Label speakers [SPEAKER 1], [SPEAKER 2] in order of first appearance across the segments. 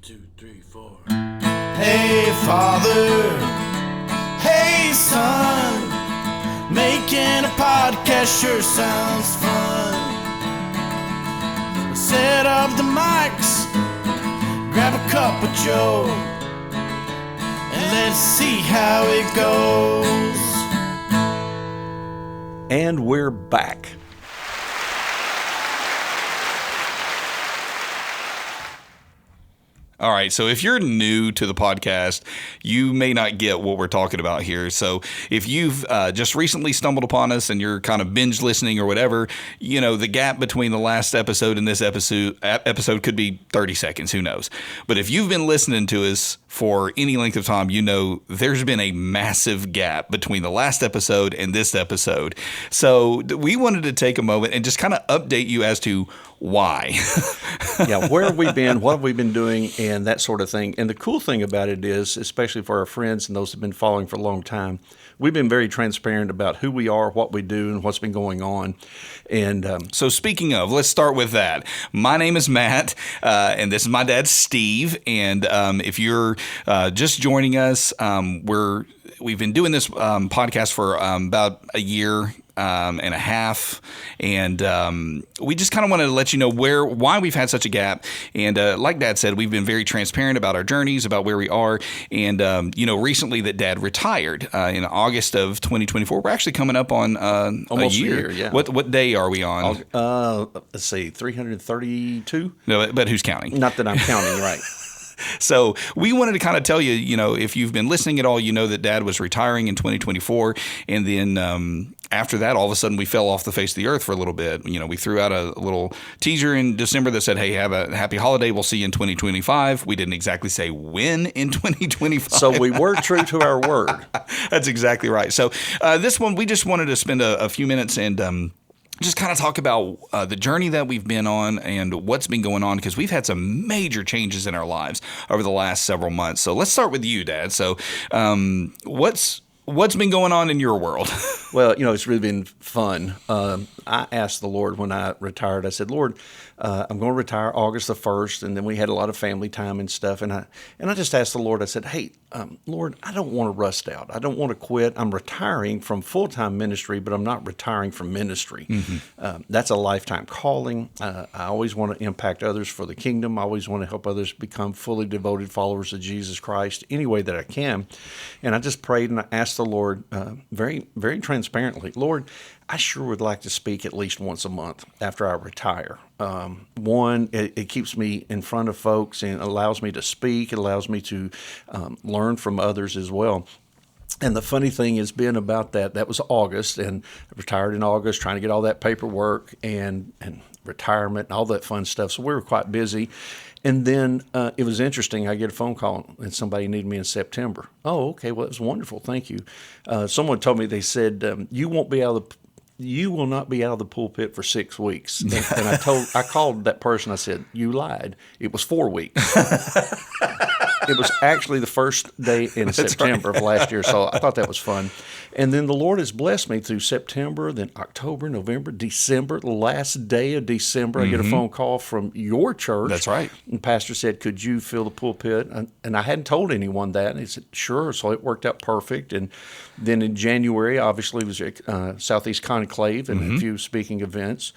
[SPEAKER 1] 2, 3, 4.
[SPEAKER 2] Hey father, hey son, making a podcast sure sounds fun. Set up the mics, grab a cup of joe, and let's see how it goes.
[SPEAKER 3] And we're back.
[SPEAKER 4] All right, so if you're new to the podcast, you may not get what we're talking about here. So if you've just recently stumbled upon us and you're kind of binge listening or whatever, you know, the gap between the last episode and this episode could be 30 seconds, who knows. But if you've been listening to us for any length of time, you know there's been a massive gap between the last episode and this episode. So we wanted to take a moment and just kind of update you as to why.
[SPEAKER 3] Yeah, where have we been? What have we been doing? And that sort of thing. And the cool thing about it is, especially for our friends and those who've been following for a long time, we've been very transparent about who we are, what we do, and what's been going on. And
[SPEAKER 4] so speaking of, let's start with that. My name is Matt, and this is my dad, Steve. And if you're just joining us, we've been doing this podcast for about a year and a half, and we just kind of wanted to let you know why we've had such a gap. And like Dad said, we've been very transparent about our journeys, about where we are. And recently that Dad retired in August of 2024. We're actually coming up on
[SPEAKER 3] almost
[SPEAKER 4] a year.
[SPEAKER 3] Yeah.
[SPEAKER 4] What day are we on?
[SPEAKER 3] Let's see, 332.
[SPEAKER 4] No, but who's counting?
[SPEAKER 3] Not that I'm counting, right?
[SPEAKER 4] So we wanted to kind of tell you, if you've been listening at all, you know that Dad was retiring in 2024. And then after that, all of a sudden we fell off the face of the earth for a little bit. We threw out a little teaser in December that said, hey, have a happy holiday. We'll see you in 2025. We didn't exactly say when in 2025.
[SPEAKER 3] So we were true to our word.
[SPEAKER 4] That's exactly right. So this one, we just wanted to spend a few minutes and just kind of talk about the journey that we've been on and what's been going on, because we've had some major changes in our lives over the last several months. So let's start with you, Dad. So what's been going on in your world?
[SPEAKER 3] Well, it's really been fun. I asked the Lord when I retired, I said, Lord, I'm going to retire August the 1st. And then we had a lot of family time and stuff. And I just asked the Lord, I said, hey, Lord, I don't want to rust out. I don't want to quit. I'm retiring from full-time ministry, but I'm not retiring from ministry. Mm-hmm. That's a lifetime calling. I always want to impact others for the kingdom. I always want to help others become fully devoted followers of Jesus Christ any way that I can. And I just prayed and I asked the Lord very, very transparently, Lord, I sure would like to speak at least once a month after I retire. One, it keeps me in front of folks and allows me to speak. It allows me to learn from others as well. And the funny thing has been about that was August, and I retired in August, trying to get all that paperwork and retirement and all that fun stuff. So we were quite busy. And then it was interesting. I get a phone call and somebody needed me in September. Oh, okay. Well, it was wonderful. Thank you. Someone told me, they said, you will not be out of the pulpit for 6 weeks. And I called that person. I said, you lied. It was 4 weeks. It was actually the first day in September of last year. So I thought that was fun. And then the Lord has blessed me through September, then October, November, December. The last day of December, I get a phone call from your church.
[SPEAKER 4] That's right.
[SPEAKER 3] And the pastor said, could you fill the pulpit? And I hadn't told anyone that. And he said, sure. So it worked out perfect. And then in January, obviously, it was Southeast Conclave and a few speaking events.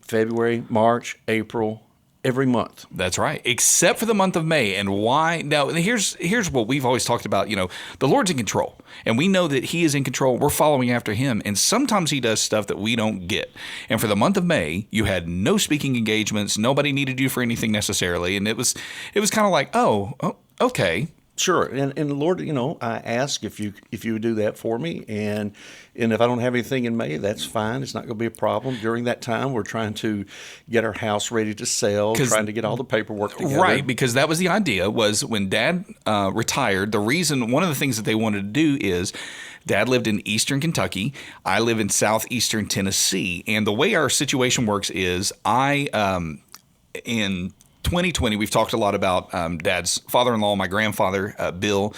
[SPEAKER 3] February, March, April, every month.
[SPEAKER 4] That's right, except for the month of May. And why? Now, here's what we've always talked about. The Lord's in control, and we know that He is in control. We're following after Him, and sometimes He does stuff that we don't get. And for the month of May, you had no speaking engagements. Nobody needed you for anything necessarily, and it was kind of like, oh, okay.
[SPEAKER 3] Sure, and Lord, I ask if you would do that for me, and if I don't have anything in May, that's fine. It's not going to be a problem. During that time, we're trying to get our house ready to sell, trying to get all the paperwork together.
[SPEAKER 4] Right, because that was the idea. Was when Dad retired, one of the things that they wanted to do is, Dad lived in eastern Kentucky. I live in southeastern Tennessee, and the way our situation works is in 2020, we've talked a lot about Dad's father-in-law, my grandfather, Bill,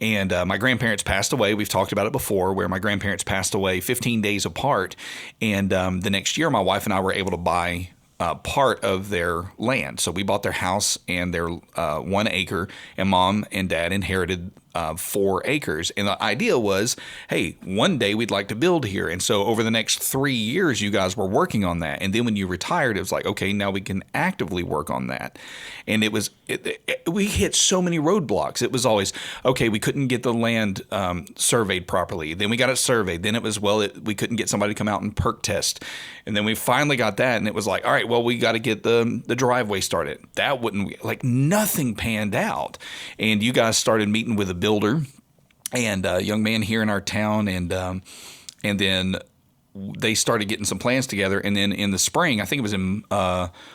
[SPEAKER 4] and my grandparents passed away. We've talked about it before, where my grandparents passed away 15 days apart. And the next year, my wife and I were able to buy part of their land. So we bought their house and their 1 acre, and Mom and Dad inherited 4 acres. And the idea was, hey, one day we'd like to build here. And so over the next 3 years, you guys were working on that. And then when you retired, it was like, okay, now we can actively work on that. And we hit so many roadblocks. It was always, okay, we couldn't get the land surveyed properly. Then we got it surveyed. Then it was, we couldn't get somebody to come out and perk test. And then we finally got that. And it was like, all right, well, we got to get the driveway started. That wouldn't, like, nothing panned out. And you guys started meeting with a builder and a young man here in our town. And then they started getting some plans together, and then in the spring, I think it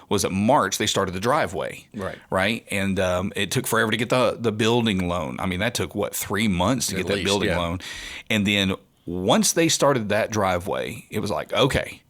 [SPEAKER 4] was March, they started the driveway. Right. And it took forever to get the building loan. I mean, that took 3 months to get that building loan. And then once they started that driveway, it was like, okay,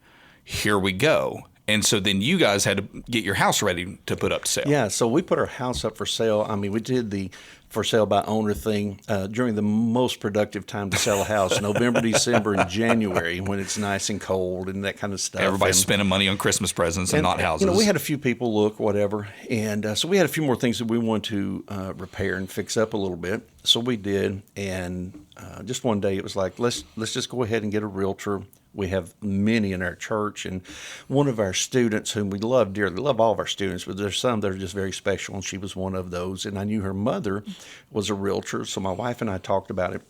[SPEAKER 4] here we go. And so then you guys had to get your house ready to put up to sale.
[SPEAKER 3] Yeah, so we put our house up for sale. I mean, we did the for sale by owner thing during the most productive time to sell a house, November, December, and January, when it's nice and cold and that kind of stuff.
[SPEAKER 4] Everybody's spending money on Christmas presents and not houses.
[SPEAKER 3] We had a few people look, whatever, and so we had a few more things that we wanted to repair and fix up a little bit. So we did, and just one day it was like, let's just go ahead and get a realtor. We have many in our church, and one of our students whom we love dearly, love all of our students, but there's some that are just very special, and she was one of those. And I knew her mother was a realtor, so my wife and I talked about it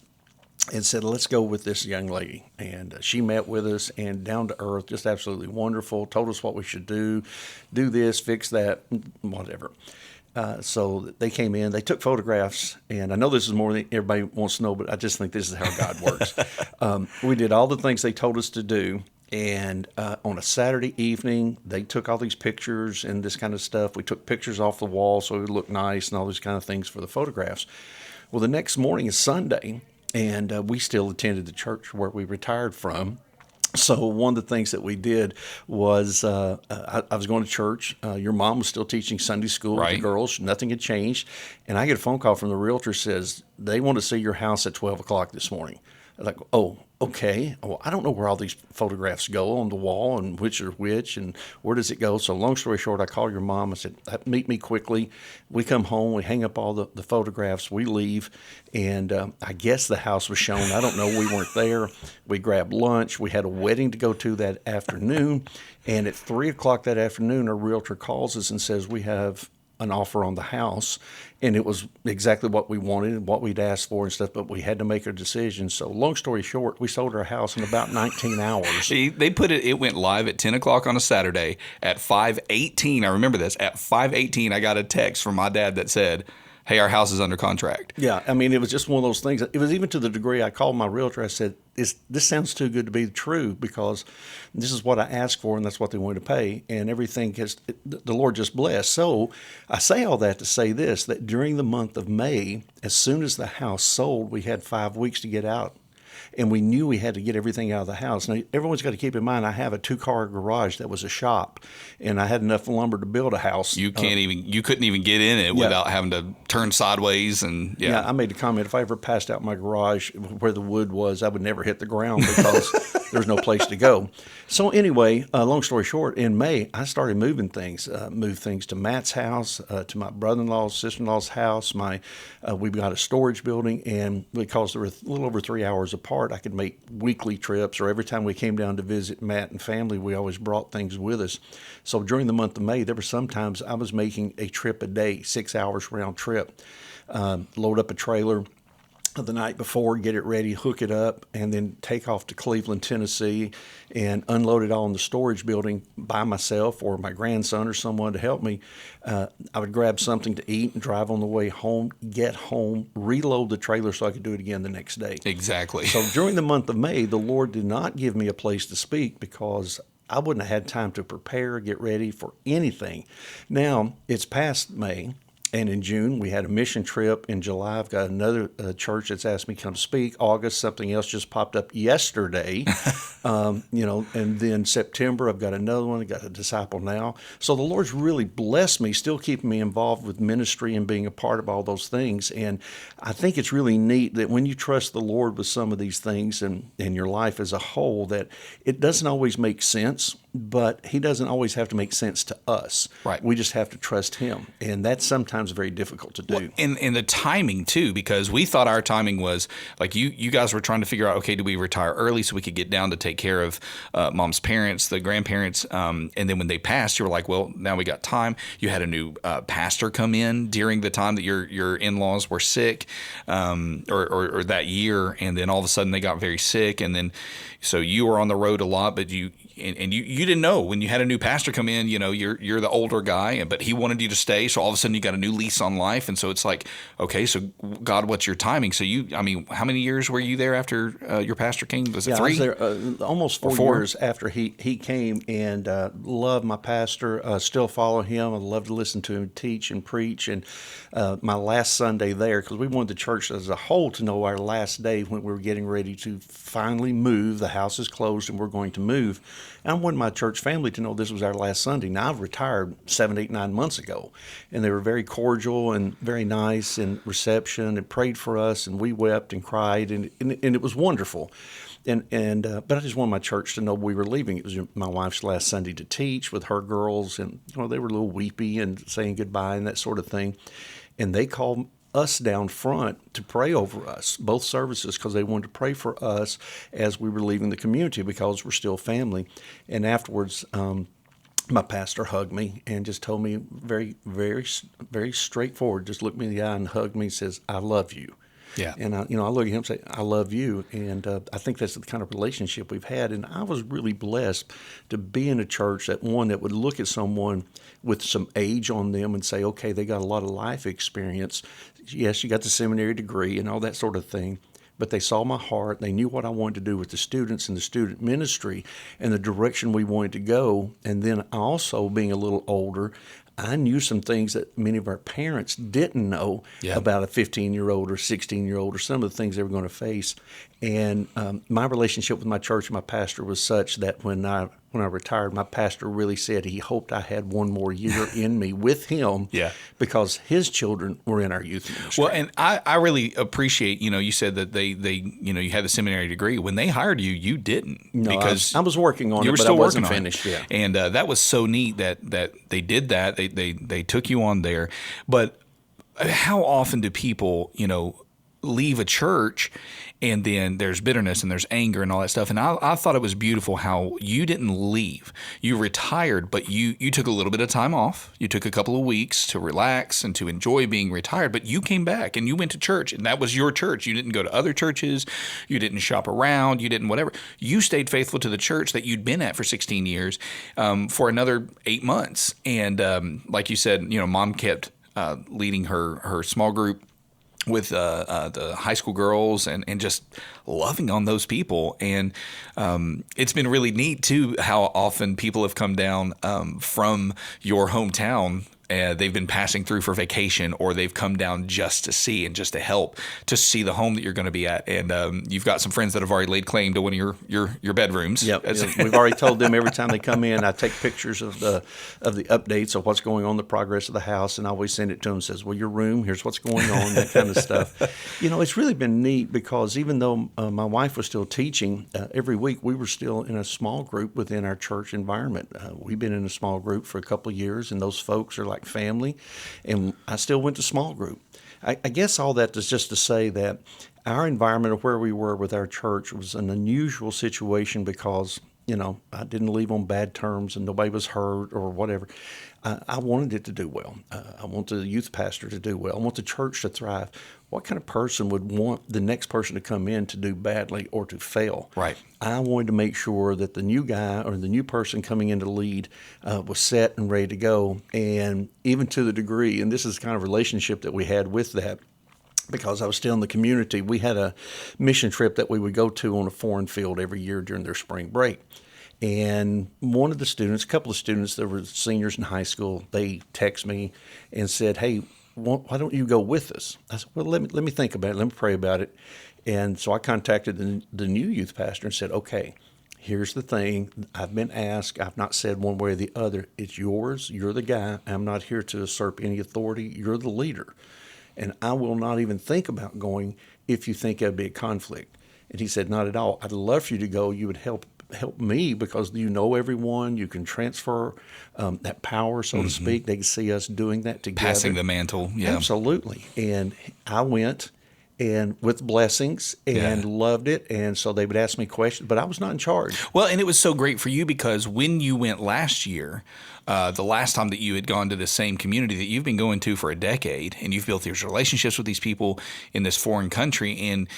[SPEAKER 3] and said, let's go with this young lady. And she met with us, and down to earth, just absolutely wonderful, told us what we should do this, fix that, whatever. So they came in, they took photographs, and I know this is more than everybody wants to know, but I just think this is how God works. We did all the things they told us to do, and on a Saturday evening, they took all these pictures and this kind of stuff. We took pictures off the wall so it would look nice and all these kind of things for the photographs. Well, the next morning is Sunday, and we still attended the church where we retired from. So one of the things that we did was I was going to church. Your mom was still teaching Sunday school with the girls. Nothing had changed. And I get a phone call from the realtor says, they want to see your house at 12 o'clock this morning. I'm like, oh, okay. Well, I don't know where all these photographs go on the wall and which are which and where does it go. So long story short, I called your mom. I said, meet me quickly. We come home. We hang up all the photographs. We leave. And I guess the house was shown. I don't know. We weren't there. We grabbed lunch. We had a wedding to go to that afternoon. And at 3 o'clock that afternoon, our realtor calls us and says, we have an offer on the house, and it was exactly what we wanted and what we'd asked for and stuff, but we had to make a decision. So long story short, we sold our house in about 19 hours.
[SPEAKER 4] They put it went live at 10 o'clock on a Saturday. At 5:18, I remember this, at 5:18, I got a text from my dad that said, hey, our house is under contract.
[SPEAKER 3] Yeah, I mean, it was just one of those things. It was even to the degree I called my realtor. I said, this sounds too good to be true because this is what I asked for and that's what they wanted to pay. And everything the Lord just blessed. So I say all that to say this, that during the month of May, as soon as the house sold, we had 5 weeks to get out. And we knew we had to get everything out of the house. Now, everyone's got to keep in mind, I have a 2-car garage that was a shop, and I had enough lumber to build a house.
[SPEAKER 4] You couldn't even get in it without having to turn sideways. And
[SPEAKER 3] I made a comment, if I ever passed out my garage where the wood was, I would never hit the ground because there's no place to go. So anyway, long story short, in May, I started moving things. Moved things to Matt's house, to my brother-in-law's, sister-in-law's house. We got a storage building, and because they were a little over 3 hours apart, I could make weekly trips, or every time we came down to visit Matt and family, we always brought things with us. So during the month of May, there were sometimes I was making a trip a day, 6 hours round trip, load up a trailer the night before, get it ready, hook it up, and then take off to Cleveland, Tennessee, and unload it all in the storage building by myself or my grandson or someone to help me. I would grab something to eat and drive on the way home, get home, reload the trailer so I could do it again the next day.
[SPEAKER 4] Exactly.
[SPEAKER 3] So during the month of May, the Lord did not give me a place to speak because I wouldn't have had time to prepare, get ready for anything. Now, it's past May. And in June, we had a mission trip. In July, I've got another church that's asked me to come speak. August, something else just popped up yesterday. And then September, I've got another one. I've got a Disciple Now. So the Lord's really blessed me, still keeping me involved with ministry and being a part of all those things. And I think it's really neat that when you trust the Lord with some of these things and in your life as a whole, that it doesn't always make sense, but He doesn't always have to make sense to us.
[SPEAKER 4] Right.
[SPEAKER 3] We just have to trust Him. And that's sometimes very difficult to do.
[SPEAKER 4] Well, and the timing too, because we thought our timing was like you guys were trying to figure out, okay, do we retire early so we could get down to take care of Mom's parents, the grandparents, and then when they passed, you were like, well, now we got time. You had a new pastor come in during the time that your in-laws were sick, or that year, and then all of a sudden they got very sick, and then so you were on the road a lot, but you didn't know when you had a new pastor come in, you're the older guy, but he wanted you to stay. So all of a sudden you got a new lease on life. And so it's like, okay, so God, what's your timing? So how many years were you there after your pastor came? Was it 3?
[SPEAKER 3] I was there almost 4 years after he came, and loved my pastor, still follow him. I love to listen to him teach and preach. And my last Sunday there, because we wanted the church as a whole to know our last day when we were getting ready to finally move. The house is closed and we're going to move. And I wanted my church family to know this was our last Sunday. Now, I've retired 7, 8, 9 months ago, and they were very cordial and very nice in reception and prayed for us, and we wept and cried, and it was wonderful. But I just wanted my church to know we were leaving. It was my wife's last Sunday to teach with her girls, and they were a little weepy and saying goodbye and that sort of thing. And they called us down front to pray over us, both services, because they wanted to pray for us as we were leaving the community because we're still family. And afterwards, my pastor hugged me and just told me very, very, very straightforward, just looked me in the eye and hugged me and says, "I love you."
[SPEAKER 4] Yeah.
[SPEAKER 3] And I look at him and say, "I love you." And I think that's the kind of relationship we've had. And I was really blessed to be in a church that would look at someone with some age on them and say, okay, they got a lot of life experience. Yes, you got the seminary degree and all that sort of thing. But they saw my heart. They knew what I wanted to do with the students and the student ministry and the direction we wanted to go. And then also being a little older, I knew some things that many of our parents didn't know about a 15-year-old or 16-year-old or some of the things they were going to face. And my relationship with my church and my pastor was such that when I retired, my pastor really said he hoped I had one more year in me with him because his children were in our youth ministry.
[SPEAKER 4] Well, and I really appreciate, you said that they you had the seminary degree. When they hired you, you didn't.
[SPEAKER 3] No,
[SPEAKER 4] because
[SPEAKER 3] I was working on
[SPEAKER 4] you
[SPEAKER 3] it,
[SPEAKER 4] were
[SPEAKER 3] but
[SPEAKER 4] still
[SPEAKER 3] I wasn't
[SPEAKER 4] working
[SPEAKER 3] finished. Yeah.
[SPEAKER 4] And that was so neat that they did that. They took you on there. But how often do people, leave a church and then there's bitterness and there's anger and all that stuff? And I thought it was beautiful how you didn't leave. You retired, but you took a little bit of time off. You took a couple of weeks to relax and to enjoy being retired, but you came back and you went to church, and that was your church. You didn't go to other churches. You didn't shop around. You didn't whatever. You stayed faithful to the church that you'd been at for 16 years for another 8 months. And like you said, Mom kept leading her small group with the high school girls and just loving on those people. And it's been really neat, too, how often people have come down from your hometown. They've been passing through for vacation, or they've come down just to see and just to help, to see the home that you're going to be at. And you've got some friends that have already laid claim to one of your bedrooms.
[SPEAKER 3] Yep. We've already told them every time they come in, I take pictures of the updates of what's going on, the progress of the house, and I always send it to them. Says, well, your room, here's what's going on, that kind of stuff. It's really been neat because even though my wife was still teaching, every week we were still in a small group within our church environment. We've been in a small group for a couple of years, and those folks are like family, and I still went to small group. I guess all that is just to say that our environment of where we were with our church was an unusual situation because, I didn't leave on bad terms and nobody was hurt or whatever. I wanted it to do well. I want the youth pastor to do well. I want the church to thrive. What kind of person would want the next person to come in to do badly or to fail?
[SPEAKER 4] Right.
[SPEAKER 3] I wanted to make sure that the new guy or the new person coming in to lead was set and ready to go. And even to the degree, and this is the kind of relationship that we had with that, because I was still in the community, we had a mission trip that we would go to on a foreign field every year during their spring break. And one of the students, a couple of students that were seniors in high school, they text me and said, hey, why don't you go with us? I said, well, let me think about it. Let me pray about it. And so I contacted the new youth pastor and said, okay, here's the thing. I've been asked. I've not said one way or the other. It's yours. You're the guy. I'm not here to usurp any authority. You're the leader. And I will not even think about going if you think there'd be a conflict. And he said, not at all. I'd love for you to go. You would help me because you know everyone. You can transfer that power, so to speak. They can see us doing that together.
[SPEAKER 4] Passing the mantle. Yeah.
[SPEAKER 3] Absolutely. And I went and with blessings and loved it. And so they would ask me questions, but I was not in charge.
[SPEAKER 4] Well, and it was so great for you because when you went last year, the last time that you had gone to the same community that you've been going to for a decade, and you've built these relationships with these people in this foreign country, and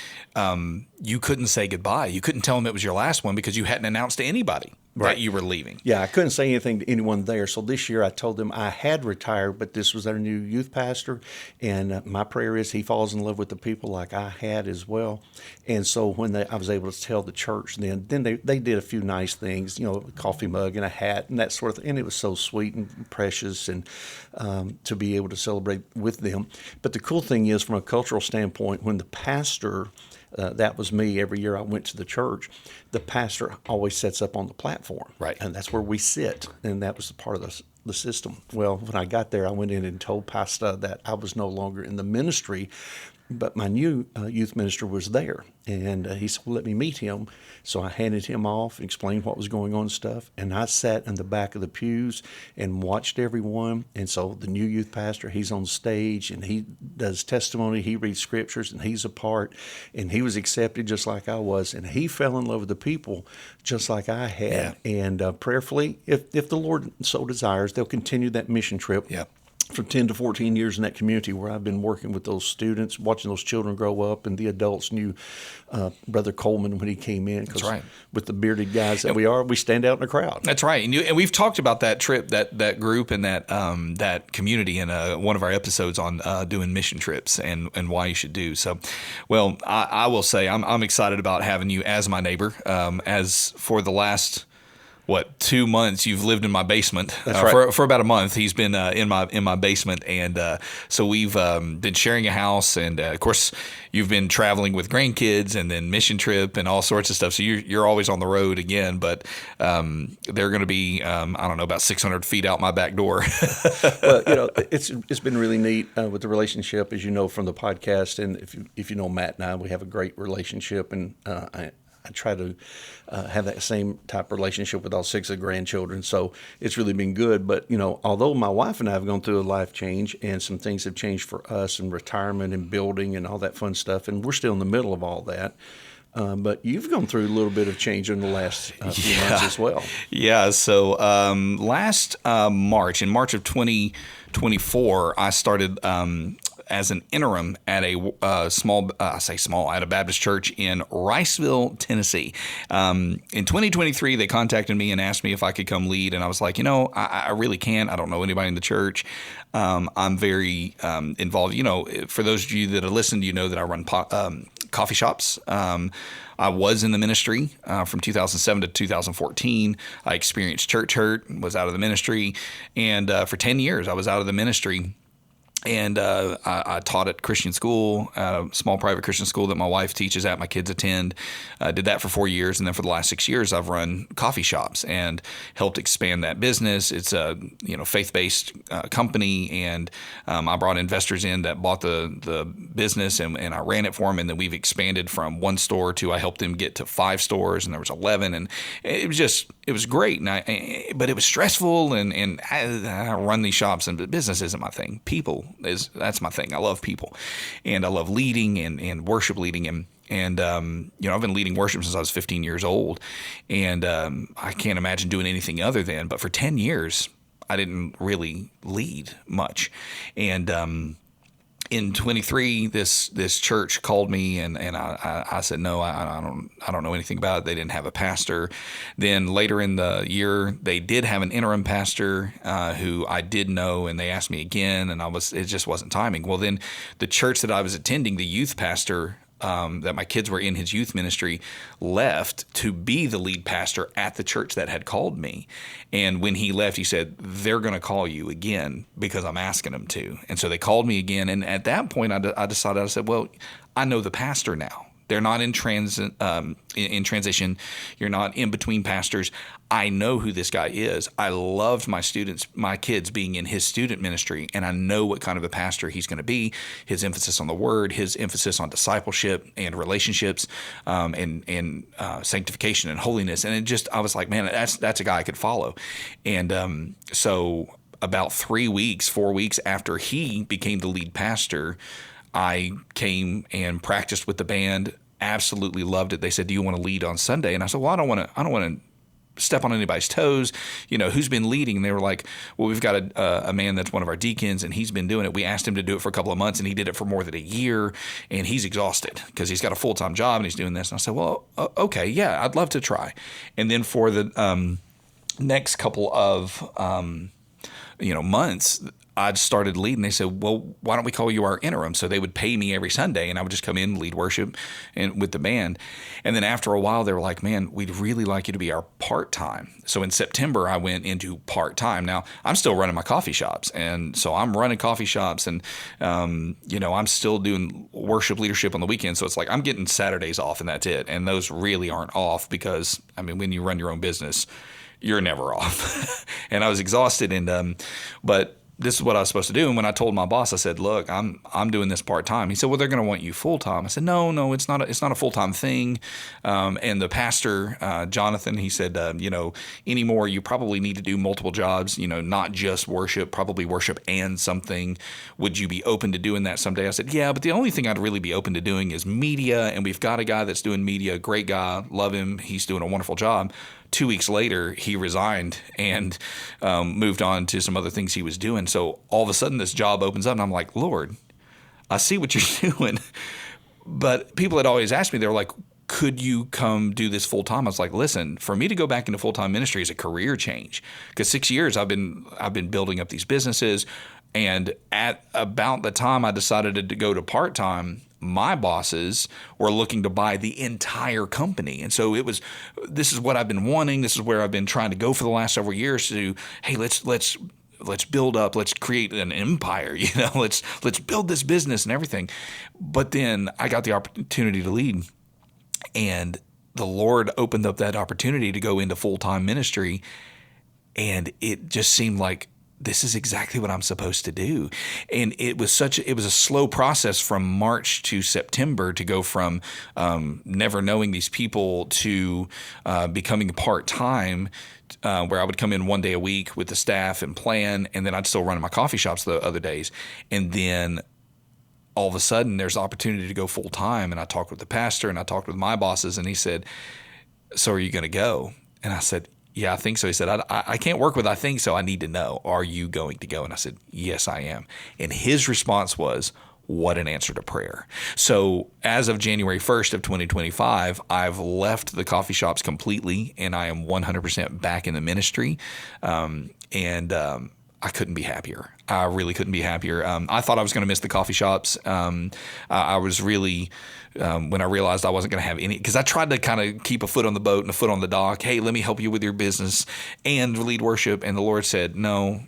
[SPEAKER 4] you couldn't say goodbye. You couldn't tell them it was your last one because you hadn't announced to anybody that you were leaving.
[SPEAKER 3] Yeah, I couldn't say anything to anyone there. So this year I told them I had retired, but this was our new youth pastor. And my prayer is he falls in love with the people like I had as well. And so when I was able to tell the church then they did a few nice things, a coffee mug and a hat and that sort of thing. And it was so sweet and precious and to be able to celebrate with them. But the cool thing is from a cultural standpoint, when the pastor that was me every year I went to the church. The pastor always sets up on the platform.
[SPEAKER 4] Right.
[SPEAKER 3] And that's where we sit. And that was part of the system. Well, when I got there, I went in and told Pastor that I was no longer in the ministry, but my new youth minister was there. And he said, well, let me meet him. So I handed him off and explained what was going on and stuff. And I sat in the back of the pews and watched everyone. And so the new youth pastor, he's on stage and he does testimony. He reads scriptures and he's a part. And he was accepted just like I was. And he fell in love with the people just like I had. Yeah. And prayerfully, if the Lord so desires, they'll continue that mission trip.
[SPEAKER 4] Yeah.
[SPEAKER 3] For 10 to 14 years in that community where I've been working with those students, watching those children grow up, and the adults knew Brother Coleman when he came in.
[SPEAKER 4] That's right.
[SPEAKER 3] With the bearded guys that we stand out in the crowd.
[SPEAKER 4] That's right. And we've talked about that trip, that group, and that community in one of our episodes on doing mission trips and why you should do. So, well, I will say I'm excited about having you as my neighbor. As for the last 2 months you've lived in my basement.
[SPEAKER 3] That's right.
[SPEAKER 4] For about a month he's been in my basement, and so we've been sharing a house, and of course you've been traveling with grandkids and then mission trip and all sorts of stuff, so you're always on the road again, but they're going to be I don't know, about 600 feet out my back door.
[SPEAKER 3] Well, it's been really neat with the relationship, as you know from the podcast, and if you know Matt and I, we have a great relationship, and I try to have that same type of relationship with all 6 of the grandchildren. So it's really been good. But, although my wife and I have gone through a life change and some things have changed for us in retirement and building and all that fun stuff, and we're still in the middle of all that. But you've gone through a little bit of change in the last few months as well. Yeah.
[SPEAKER 4] So last March, in March of 2024, I started as an interim at a small, at a Baptist church in Riceville, Tennessee. In 2023, they contacted me and asked me if I could come lead, and I was like, I really can't. I don't know anybody in the church. I'm very involved. For those of you that have listened, that I run coffee shops. I was in the ministry from 2007 to 2014. I experienced church hurt, was out of the ministry, and for 10 years I was out of the ministry. And I taught at Christian school, a small private Christian school that my wife teaches at, my kids attend. Did that for 4 years. And then for the last 6 years, I've run coffee shops and helped expand that business. It's a faith-based company. And I brought investors in that bought the business, and I ran it for them. And then we've expanded from 1 store to I helped them get to 5 stores, and there was 11. And it was great. But it was stressful, and I run these shops, and business isn't my thing. That's my thing. I love people, and I love leading and worship leading, and I've been leading worship since I was 15 years old, and I can't imagine doing anything other than. But for 10 years, I didn't really lead much, and in 23, this church called me, and I said no, I don't know anything about it. They didn't have a pastor. Then later in the year, they did have an interim pastor who I did know, and they asked me again, and it just wasn't timing. Well, then the church that I was attending, the youth pastor that my kids were in his youth ministry, left to be the lead pastor at the church that had called me. And when he left, he said, they're going to call you again because I'm asking them to. And so they called me again. And at that point, I decided, I said, well, I know the pastor now. They're not in transition. You're not in between pastors. I know who this guy is. I loved my kids being in his student ministry, and I know what kind of a pastor he's going to be. His emphasis on the word, his emphasis on discipleship and relationships, and sanctification and holiness. And I was like, man, that's a guy I could follow. And so about 4 weeks after he became the lead pastor, I came and practiced with the band. Absolutely loved it. They said, "Do you want to lead on Sunday?" And I said, "Well, I don't want to step on anybody's toes. Who's been leading?" And they were like, "Well, we've got a man that's one of our deacons, and he's been doing it. We asked him to do it for a couple of months, and he did it for more than a year, and he's exhausted because he's got a full-time job and he's doing this." And I said, "Well, okay, yeah, I'd love to try." And then for the next couple of months, I'd started leading. They said, "Well, why don't we call you our interim?" So they would pay me every Sunday, and I would just come in, lead worship, and with the band. And then after a while, they were like, "Man, we'd really like you to be our part-time." So in September, I went into part-time. Now, I'm still running my coffee shops, and so I'm running coffee shops, and I'm still doing worship leadership on the weekends. So it's like I'm getting Saturdays off, and that's it. And those really aren't off because, when you run your own business, you're never off. And I was exhausted, but this is what I was supposed to do. And when I told my boss, I said, "Look, I'm doing this part-time." He said, "Well, they're going to want you full-time." I said, No, it's not a full-time thing. And the pastor, Jonathan, he said, anymore, you probably need to do multiple jobs, not just worship, probably worship and something. Would you be open to doing that someday? I said, "Yeah, but the only thing I'd really be open to doing is media. And we've got a guy that's doing media, great guy, love him. He's doing a wonderful job." 2 weeks later, he resigned and moved on to some other things he was doing. So all of a sudden, this job opens up, and I'm like, "Lord, I see what you're doing." But people had always asked me, they were like, "Could you come do this full time?" I was like, "Listen, for me to go back into full time ministry is a career change because 6 years I've been building up these businesses, and at about the time I decided to go to part time, my bosses were looking to buy the entire company. And so this is what I've been wanting. This is where I've been trying to go for the last several years to, hey, let's build up, let's create an empire, let's build this business and everything." But then I got the opportunity to lead, and the Lord opened up that opportunity to go into full-time ministry. And it just seemed like, this is exactly what I'm supposed to do. And it was a slow process from March to September to go from never knowing these people to becoming part-time, where I would come in 1 day a week with the staff and plan, and then I'd still run my coffee shops the other days. And then all of a sudden there's opportunity to go full-time. And I talked with the pastor, and I talked with my bosses, and he said, "So are you going to go?" And I said, "Yeah, I think so." He said, I can't work with "I think so." I need to know, are you going to go? And I said, "Yes, I am." And his response was, what an answer to prayer. So as of January 1st of 2025, I've left the coffee shops completely, and I am 100% back in the ministry. I couldn't be happier. I really couldn't be happier. I thought I was going to miss the coffee shops. I was really, when I realized I wasn't going to have any, because I tried to kind of keep a foot on the boat and a foot on the dock. Hey, let me help you with your business and lead worship. And the Lord said, no,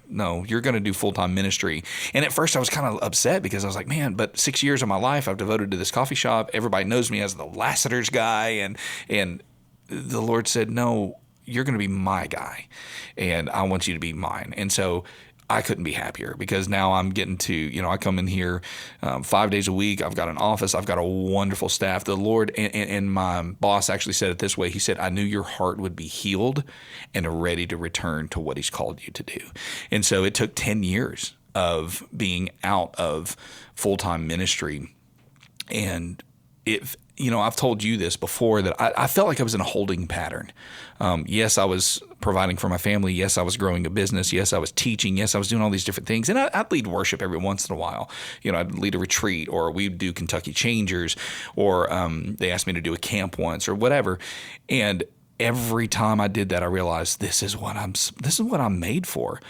[SPEAKER 4] you're going to do full-time ministry. And at first I was kind of upset because I was like, man, but 6 years of my life I've devoted to this coffee shop. Everybody knows me as the Lassiter's guy. And the Lord said, no, you're going to be my guy, and I want you to be mine. And so I couldn't be happier, because now I'm getting to, I come in here 5 days a week. I've got an office. I've got a wonderful staff. The Lord and my boss actually said it this way. He said, "I knew your heart would be healed and ready to return to what he's called you to do." And so it took 10 years of being out of full-time ministry. And I've told you this before, that I felt like I was in a holding pattern. Yes, I was providing for my family. Yes, I was growing a business. Yes, I was teaching. Yes, I was doing all these different things. And I'd lead worship every once in a while. I'd lead a retreat, or we'd do Kentucky Changers, or they asked me to do a camp once, or whatever. And every time I did that, I realized this is what I'm made for.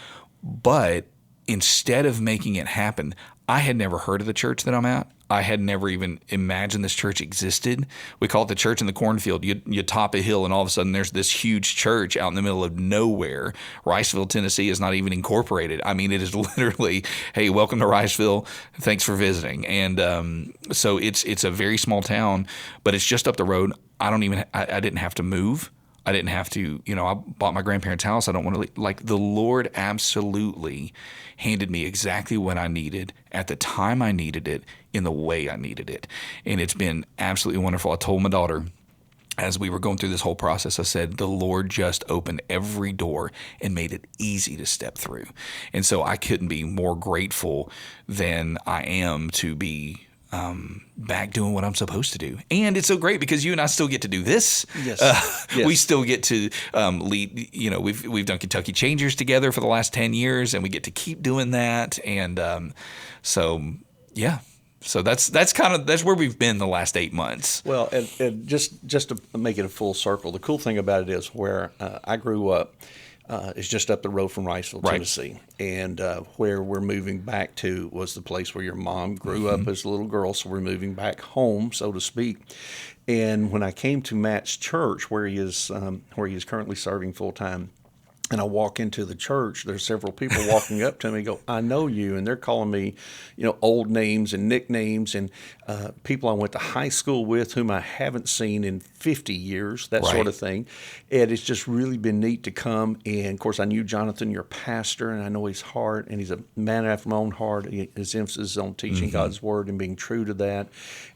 [SPEAKER 4] But instead of making it happen, I had never heard of the church that I'm at. I had never even imagined this church existed. We call it the church in the cornfield. You top a hill and all of a sudden there's this huge church out in the middle of nowhere. Riceville, Tennessee is not even incorporated. I mean, it is literally, hey, welcome to Riceville. Thanks for visiting. And so it's a very small town, but it's just up the road. I didn't have to move. I didn't have to, I bought my grandparents' house. I don't want to leave. Like, the Lord absolutely handed me exactly what I needed at the time I needed it in the way I needed it. And it's been absolutely wonderful. I told my daughter as we were going through this whole process, I said, the Lord just opened every door and made it easy to step through. And so I couldn't be more grateful than I am to be back doing what I'm supposed to do. And it's so great because you and I still get to do this.
[SPEAKER 3] Yes.
[SPEAKER 4] Yes. We still get to lead, we've done Kentucky Changers together for the last 10 years and we get to keep doing that. And so that's where we've been the last 8 months.
[SPEAKER 3] Well, and just to make it a full circle, the cool thing about it is where I grew up is just up the road from Riceville, Tennessee. And where we're moving back to was the place where your mom grew up as a little girl. So we're moving back home, so to speak. And when I came to Matt's church, where he is currently serving full time, and I walk into the church, there's several people walking up to me and go, I know you. And they're calling me, old names and nicknames and people I went to high school with whom I haven't seen in 50 years, that sort of thing. And it's just really been neat to come. And, of course, I knew Jonathan, your pastor, and I know his heart. And he's a man after my own heart. His emphasis is on teaching God's word and being true to that.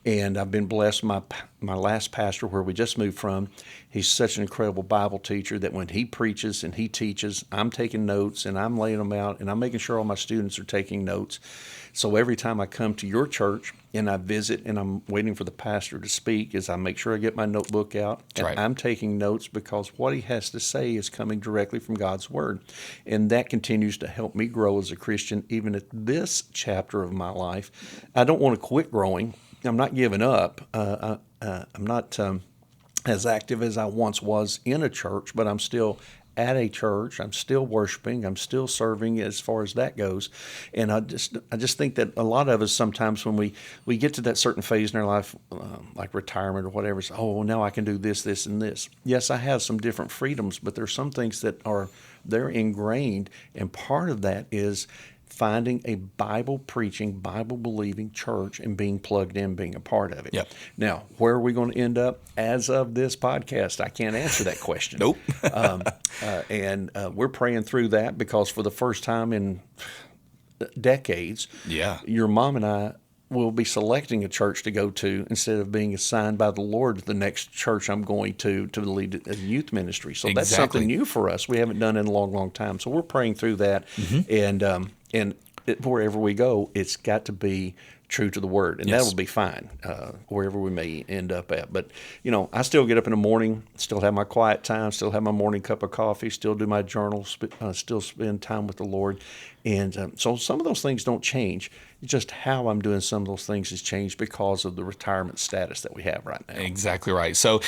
[SPEAKER 3] And I've been blessed. My last pastor, where we just moved from, he's such an incredible Bible teacher that when he preaches and he teaches, I'm taking notes and I'm laying them out and I'm making sure all my students are taking notes. So every time I come to your church and I visit and I'm waiting for the pastor to speak, is I make sure I get my notebook out and I'm taking notes because what he has to say is coming directly from God's word. And that continues to help me grow as a Christian, even at this chapter of my life. I don't want to quit growing. I'm not giving up. I'm not as active as I once was in a church, but I'm still at a church. I'm still worshiping. I'm still serving as far as that goes. And I just think that a lot of us sometimes when we get to that certain phase in our life, like retirement or whatever, it's, now I can do this, this, and this. Yes, I have some different freedoms, but there's some things that they're ingrained, and part of that is finding a Bible-preaching, Bible-believing church and being plugged in, being a part of it.
[SPEAKER 4] Yep.
[SPEAKER 3] Now, where are we going to end up as of this podcast? I can't answer that question.
[SPEAKER 4] Nope.
[SPEAKER 3] And we're praying through that because for the first time in decades, your mom and I will be selecting a church to go to instead of being assigned by the Lord to the next church I'm going to lead a youth ministry. So that's something new for us. We haven't done it in a long, long time. So we're praying through that. And wherever we go, it's got to be true to the word, and that'll be fine wherever we may end up at. But, I still get up in the morning, still have my quiet time, still have my morning cup of coffee, still do my journal, still spend time with the Lord. And so some of those things don't change. It's just how I'm doing some of those things has changed because of the retirement status that we have right now.
[SPEAKER 4] Exactly right. So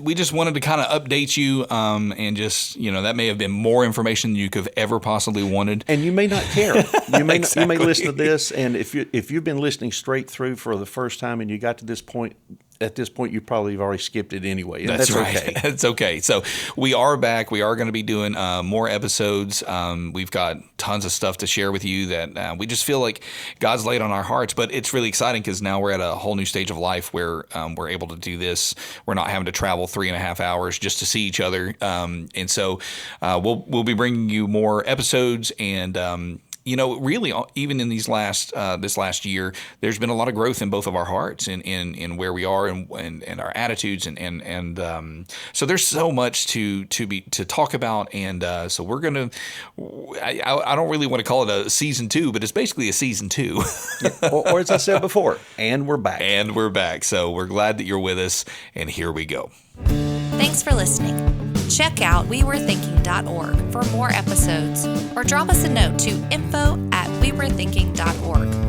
[SPEAKER 4] we just wanted to kind of update you and just, that may have been more information than you could have ever possibly wanted.
[SPEAKER 3] And you may not care. You may listen to this, and if you've been listening straight through for the first time and you got to this point, at this point, you probably have already skipped it anyway. That's right. Okay.
[SPEAKER 4] That's okay. So we are back. We are going to be doing more episodes. We've got tons of stuff to share with you that we just feel like God's laid on our hearts. But it's really exciting because now we're at a whole new stage of life where we're able to do this. We're not having to travel 3.5 hours just to see each other. And so we'll be bringing you more episodes and really, even in this last year, there's been a lot of growth in both of our hearts in where we are and our attitudes and so there's so much to talk about, and so we're gonna. I don't really want to call it a season 2, but it's basically a season 2.
[SPEAKER 3] or as I said before, and we're back.
[SPEAKER 4] And we're back. So we're glad that you're with us, and here we go.
[SPEAKER 1] Thanks for listening. Check out wewerethinking.org for more episodes or drop us a note to info@wewerethinking.org.